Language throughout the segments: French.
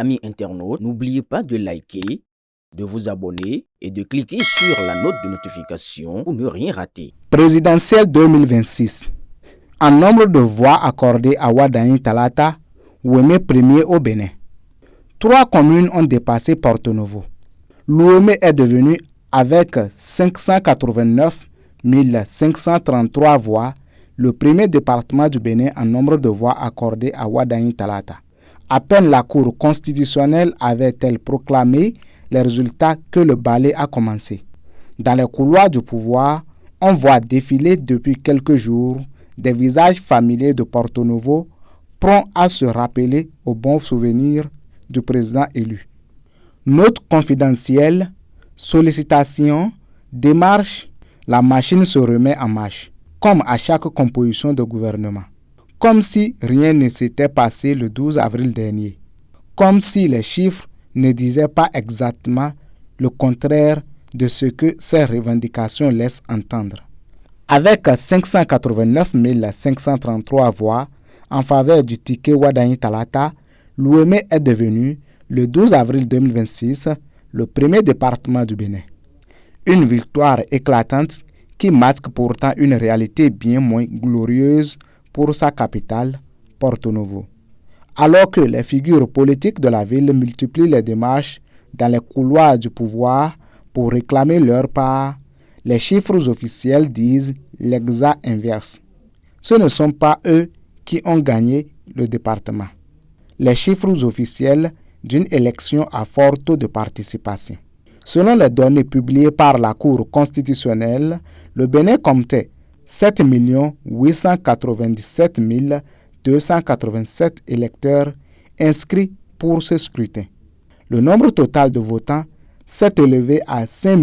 Amis internautes, n'oubliez pas de liker, de vous abonner et de cliquer sur la note de notification pour ne rien rater. Présidentielle 2026. En nombre de voix accordées à Wadaïn Talata, Ouémé premier au Bénin. 3 communes ont dépassé Porto Novo. L'Ouémé est devenu, avec 589 533 voix, le premier département du Bénin en nombre de voix accordées à Wadaïn Talata. À peine la Cour constitutionnelle avait-elle proclamé les résultats que le balai a commencé. Dans les couloirs du pouvoir, on voit défiler depuis quelques jours des visages familiers de Porto Novo, prompts à se rappeler aux bons souvenirs du président élu. Note confidentielle, sollicitation, démarche, la machine se remet en marche, comme à chaque composition de gouvernement. Comme si rien ne s'était passé le 12 avril dernier. Comme si les chiffres ne disaient pas exactement le contraire de ce que ces revendications laissent entendre. Avec 589 533 voix en faveur du ticket Wadaïn Talata, l'Ouémé est devenu, le 12 avril 2026, le premier département du Bénin. Une victoire éclatante qui masque pourtant une réalité bien moins glorieuse pour sa capitale, Porto Novo. Alors que les figures politiques de la ville multiplient les démarches dans les couloirs du pouvoir pour réclamer leur part, les chiffres officiels disent l'exact inverse. Ce ne sont pas eux qui ont gagné le département. Les chiffres officiels d'une élection à fort taux de participation. Selon les données publiées par la Cour constitutionnelle, le Bénin comptait 7 897 287 électeurs inscrits pour ce scrutin. Le nombre total de votants s'est élevé à 5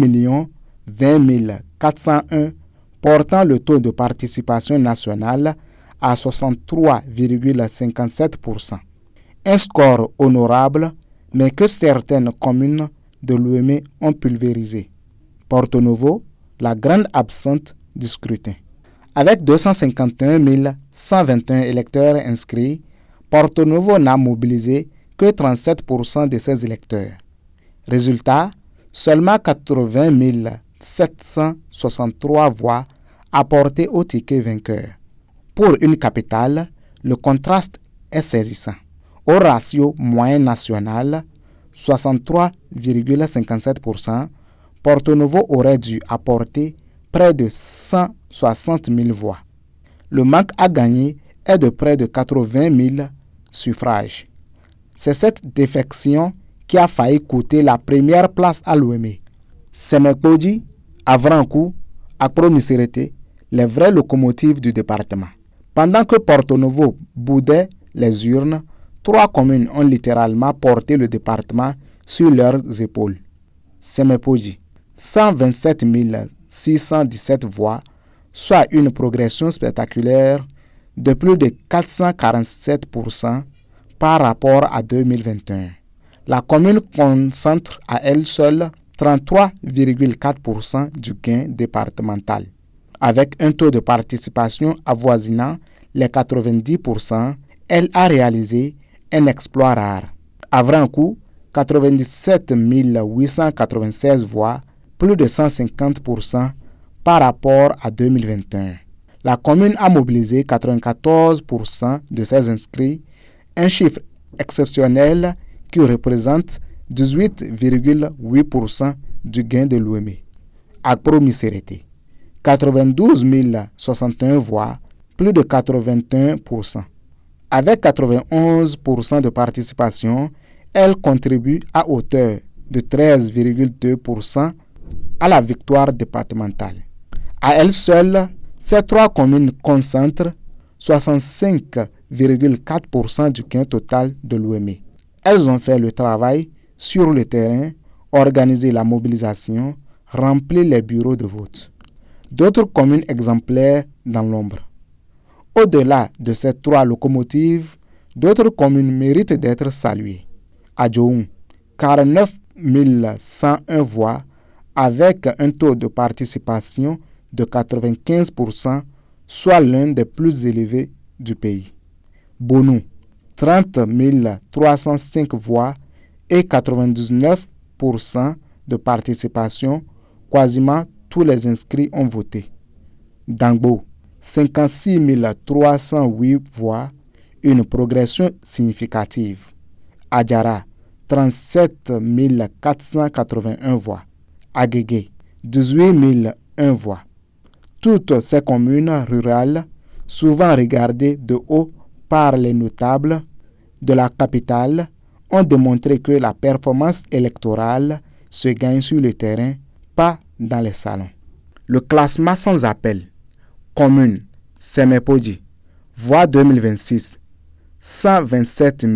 20 401, portant le taux de participation nationale à 63,57%. Un score honorable, mais que certaines communes de l'Ouémé ont pulvérisé. Porto Novo, la grande absente du scrutin. Avec 251 121 électeurs inscrits, Porto Novo n'a mobilisé que 37% de ses électeurs. Résultat, seulement 80 763 voix apportées au ticket vainqueur. Pour une capitale, le contraste est saisissant. Au ratio moyen national, 63,57%, Porto Novo aurait dû apporter près de 160 000 voix. Le manque à gagner est de près de 80 000 suffrages. C'est cette défection qui a failli coûter la première place à l'Ouémé. Semekoji, Avrankou, Akpro-Misserete, les vraies locomotives du département. Pendant que Porto Novo boudait les urnes, 3 communes ont littéralement porté le département sur leurs épaules. Semepoji, 127 617 voix, soit une progression spectaculaire de plus de 447% par rapport à 2021. La commune concentre à elle seule 33,4% du gain départemental. Avec un taux de participation avoisinant les 90%, elle a réalisé un exploit rare. Avrankou, 97 896 voix, plus de 150% par rapport à 2021. La commune a mobilisé 94% de ses inscrits, un chiffre exceptionnel qui représente 18,8% du gain de l'Ouémé. Akpro-Misserete, 92 061 voix, plus de 81%. Avec 91% de participation, elle contribue à hauteur de 13,2% à la victoire départementale. À elles seules, ces 3 communes concentrent 65,4% du gain total de l'Ouémé. Elles ont fait le travail sur le terrain, organisé la mobilisation, rempli les bureaux de vote. D'autres communes exemplaires dans l'ombre. Au-delà de ces 3 locomotives, d'autres communes méritent d'être saluées. Adjoun, 49 101 voix, avec un taux de participation de 95%, soit l'un des plus élevés du pays. Bonou, 30 305 voix, et 99% de participation, quasiment tous les inscrits ont voté. Dangbo, 56 308 voix, une progression significative. Adjara, 37 481 voix. Agégué, 18 001 voix. Toutes ces communes rurales, souvent regardées de haut par les notables de la capitale, ont démontré que la performance électorale se gagne sur le terrain, pas dans les salons. Le classement sans appel. Commune, Semepoji, voix 2026, 127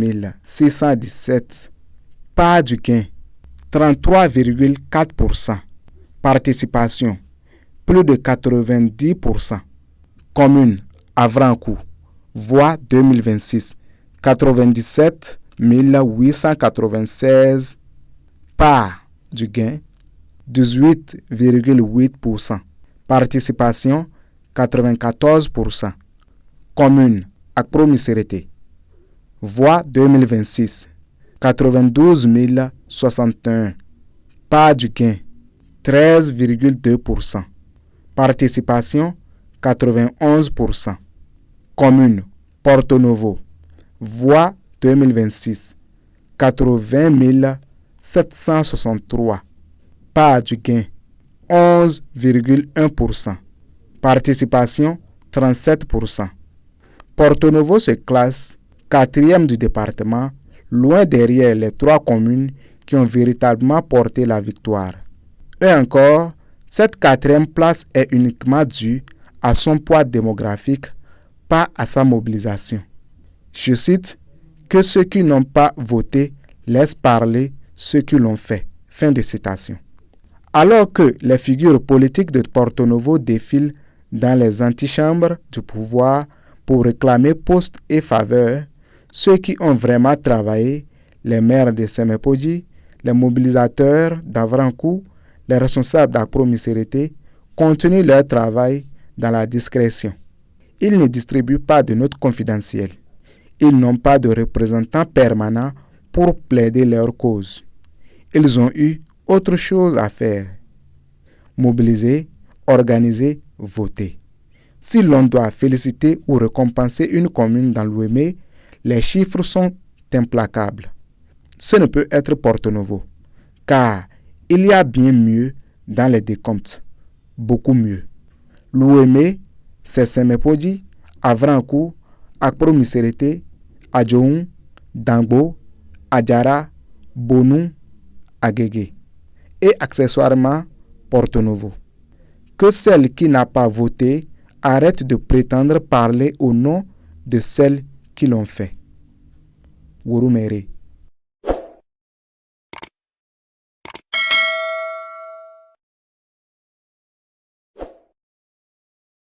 617. Part du gain, 33,4%. Participation, plus de 90%. Commune, Avrankou, voix 2026, 97 896. Part du gain, 18,8%. Participation, 94%. Commune, Akpromiserete, voix 2026, 92 061. Part du gain, 13,2%. Participation, 91%. Commune, Porto Novo, voix 2026, 80 763. Part du gain, 11,1%. Participation, 37%. Porto Novo se classe 4e du département, loin derrière les 3 communes qui ont véritablement porté la victoire. Et encore, cette 4e place est uniquement due à son poids démographique, pas à sa mobilisation. Je cite, que ceux qui n'ont pas voté laissent parler ceux qui l'ont fait. Fin de citation. Alors que les figures politiques de Porto Novo défilent dans les antichambres du pouvoir pour réclamer postes et faveurs, ceux qui ont vraiment travaillé, les maires de Semepoji, les mobilisateurs d'Avrankou, les responsables d'Akpromiserete, continuent leur travail dans la discrétion. Ils ne distribuent pas de notes confidentielles. Ils n'ont pas de représentants permanents pour plaider leur cause. Ils ont eu autre chose à faire. Mobiliser, organiser, voter. Si l'on doit féliciter ou récompenser une commune dans l'Ouémé, les chiffres sont implacables. Ce ne peut être Porto Novo, car il y a bien mieux dans les décomptes, beaucoup mieux. L'Ouémé, c'est Semepoji, Avrankou, Akpromiserete, Adjoun, Dangbo, Adjara, Bonou, Agégué et accessoirement Porto Novo. Que celle qui n'a pas voté arrête de prétendre parler au nom de celles qui l'ont fait. Wurumere.